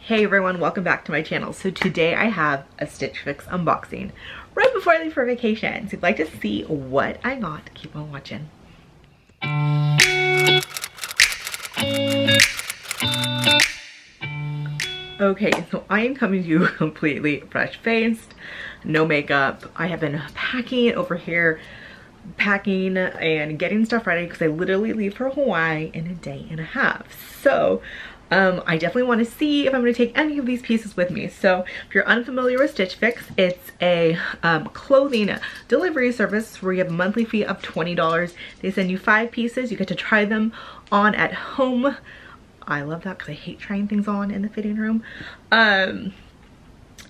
Hey everyone, welcome back to my channel. So today I have a Stitch Fix unboxing right before I leave for vacation. So if you'd like to see what I got, keep on watching. Okay, so I am coming to you completely fresh-faced, no makeup. I have been packing over here, packing and getting stuff ready because I literally leave for Hawaii in a day and a half. So I definitely want to see if I'm going to take any of these pieces with me. So if you're unfamiliar with Stitch Fix, it's a clothing delivery service where you have a monthly fee of $20. They send you 5 pieces. You get to try them on at home. I love that because I hate trying things on in the fitting room. And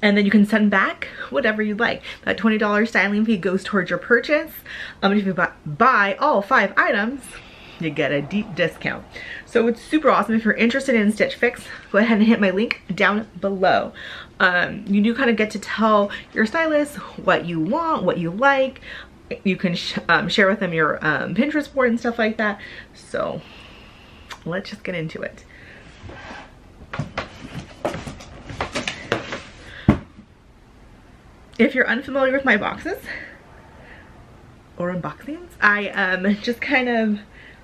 then you can send back whatever you like. That $20 styling fee goes towards your purchase. If you buy all 5 items, you get a deep discount. So it's super awesome. If you're interested in Stitch Fix, go ahead and hit my link down below. You do kind of get to tell your stylist what you want, what you like. You can share with them your Pinterest board and stuff like that. So let's just get into it. If you're unfamiliar with my boxes or unboxings, I just kind of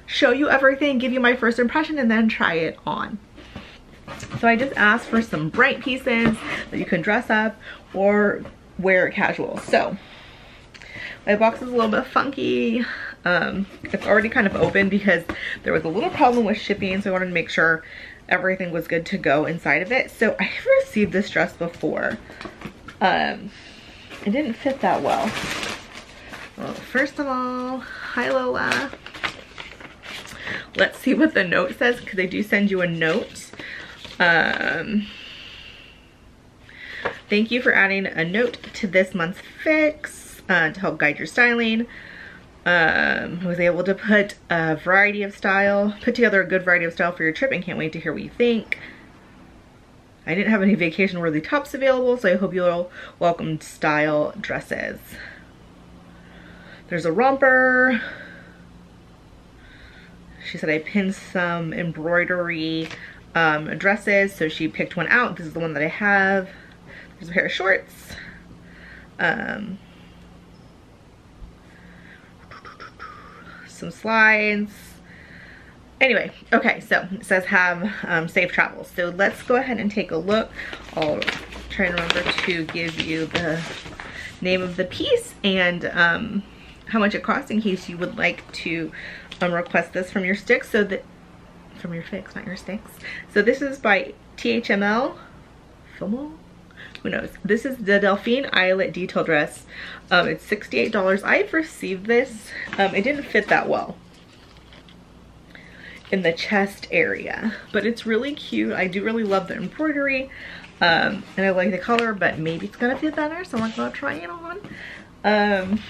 show you everything, give you my first impression, and then try it on. So I just asked for some bright pieces that you can dress up or wear casual. So my box is a little bit funky. It's already kind of open because there was a little problem with shipping, so I wanted to make sure everything was good to go inside of it. So I have received this dress before. It didn't fit that well. Well, first of all, hi Lola. Let's see what the note says, because they do send you a note. Thank you for adding a note to this month's fix to help guide your styling. I was able to put a variety of style, put together a good variety of style for your trip, and can't wait to hear what you think. I didn't have any vacation worthy tops available, so I hope you'll welcome style dresses. There's a romper. She said I pinned some embroidery dresses, so she picked one out. This is the one that I have. There's a pair of shorts. Some slides. Anyway, okay, so it says have safe travels. So let's go ahead and take a look. I'll try and remember to give you the name of the piece and how much it costs in case you would like to request this from your sticks, so that from your fix, not your sticks. So this is by THML Filmo, who knows. This is the Delphine Eyelet detail dress. It's $68. I've received this. It didn't fit that well in the chest area, but it's really cute. I do really love the embroidery, and I like the color, but maybe it's gonna fit better, so I'm gonna try it on.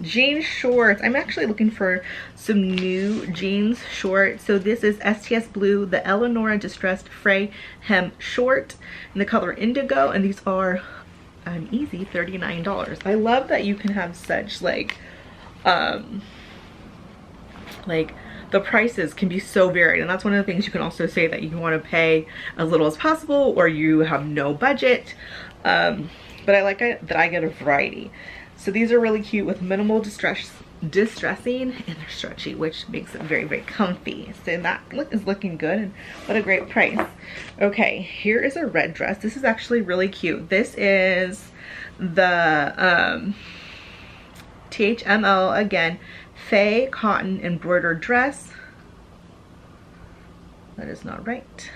Jean shorts. I'm actually looking for some new jeans shorts. So this is STS Blue, the Eleonora Distressed Fray Hem Short in the color Indigo, and these are an easy $39. I love that you can have such like the prices can be so varied, and that's one of the things you can also say, that you want to pay as little as possible or you have no budget. But I like it that I get a variety. So these are really cute with minimal distressing, and they're stretchy, which makes it very, very comfy. So that is looking good, and what a great price. Okay, here is a red dress. This is actually really cute. This is the THML, again, Fay Cotton Embroidered Dress. That is not right.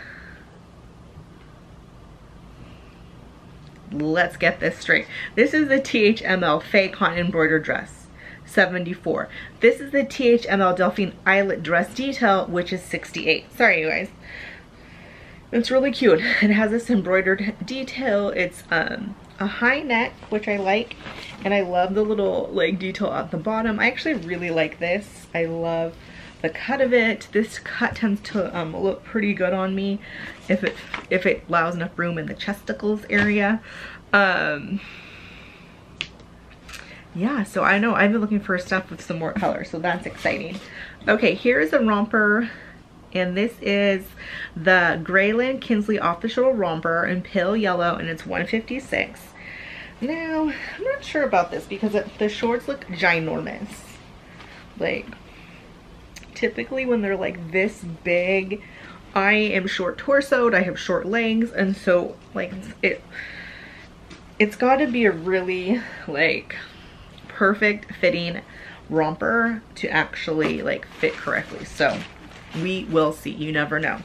Let's get this straight. This is the THML Fay Cotton Embroidered Dress, $74. This is the THML Delphine Eyelet Dress Detail, which is $68. Sorry, you guys. It's really cute. It has this embroidered detail. It's a high neck, which I like, and I love the little like detail at the bottom. I actually really like this. I love the cut of it. This cut tends to look pretty good on me if it allows enough room in the chesticles area. Yeah, so I know I've been looking for stuff with some more color, so that's exciting. Okay, here's a romper And this is the Grayson Kinsley off the shoulder romper in pale yellow, and it's $156. Now, I'm not sure about this because the shorts look ginormous. Like, typically when they're like this big, I am short torsoed, I have short legs, and so like it's got to be a really like perfect fitting romper to actually like fit correctly. So we will see, you never know.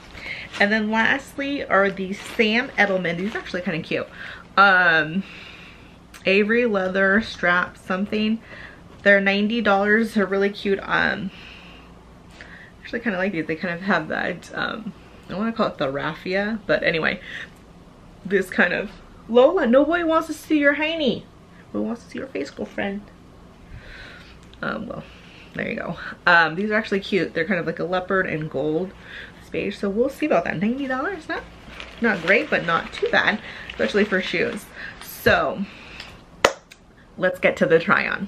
And then lastly are these Sam Edelman. These are actually kind of cute. Avery leather strap something. They're $90. They're really cute. Actually kind of like these. They kind of have that I want to call it the raffia, but anyway, this kind of Lola, nobody wants to see your hiney. Who wants to see your face, girlfriend? Well, there you go. These are actually cute. They're kind of like a leopard and gold beige, so we'll see about that. $90, not great, but not too bad, especially for shoes. So let's get to the try on.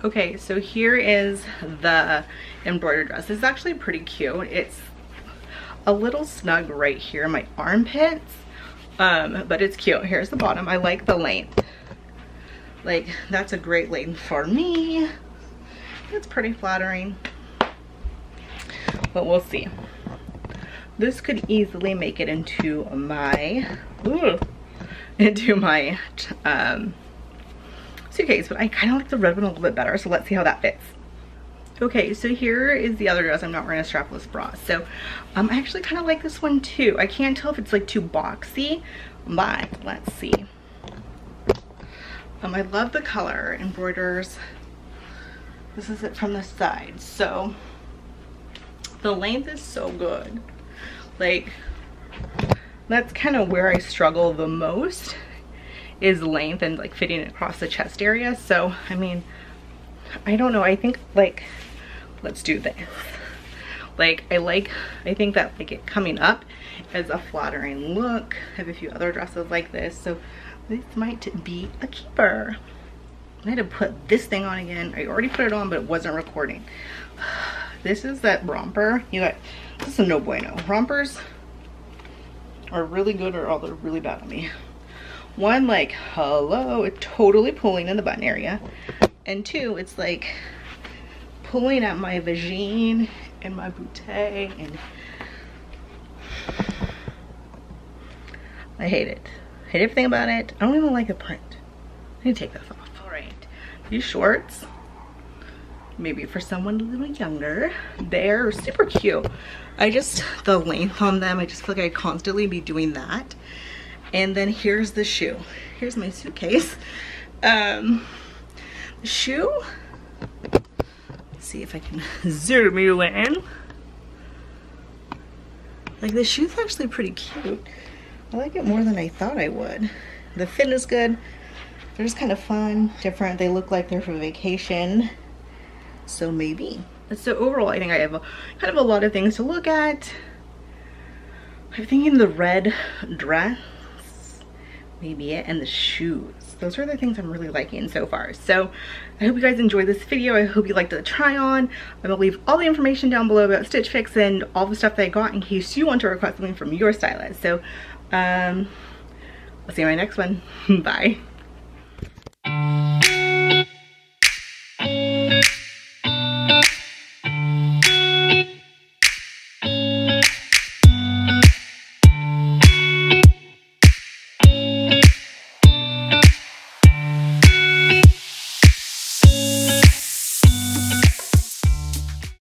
Okay, so here is the embroidered dress. This is actually pretty cute. It's a little snug right here in my armpits, but it's cute. Here's the bottom. I like the length. Like, that's a great length for me. It's pretty flattering, but we'll see. This could easily make it into my suitcase, but I kind of like the red one a little bit better, so let's see how that fits. Okay, so here is the other dress. I'm not wearing a strapless bra, so I actually kind of like this one too. I can't tell if it's like too boxy, but let's see. I love the color. Embroiders. This is it from the side, so the length is so good. Like, that's kind of where I struggle the most, is length and like fitting it across the chest area. So I mean, I don't know, I think like, let's do this. Like, I think that like it coming up is a flattering look. I have a few other dresses like this, so this might be a keeper. I had to put this thing on again. I already put it on, but it wasn't recording. This is that romper. You got, this is a no bueno. Rompers are really good or they're really bad on me. One, like, hello, it's totally pulling in the button area. And two, it's like pulling at my vagine and my bootay, and I hate it. I hate everything about it. I don't even like the print. I need to take this off. All right, these shorts, maybe for someone a little younger, they're super cute. The length on them, I just feel like I constantly be doing that. And then here's the shoe. Here's my suitcase. The shoe, let's see if I can zoom you in. Like, the shoe's actually pretty cute. I like it more than I thought I would. The fit is good. They're just kind of fun, different. They look like they're for vacation, so maybe. So overall, I think I have kind of a lot of things to look at. I'm thinking the red dress, maybe it, and the shoes. Those are the things I'm really liking so far. So I hope you guys enjoyed this video. I hope you liked the try on. I'm gonna leave all the information down below about Stitch Fix and all the stuff that I got in case you want to request something from your stylist. So I'll see you in my next one. Bye.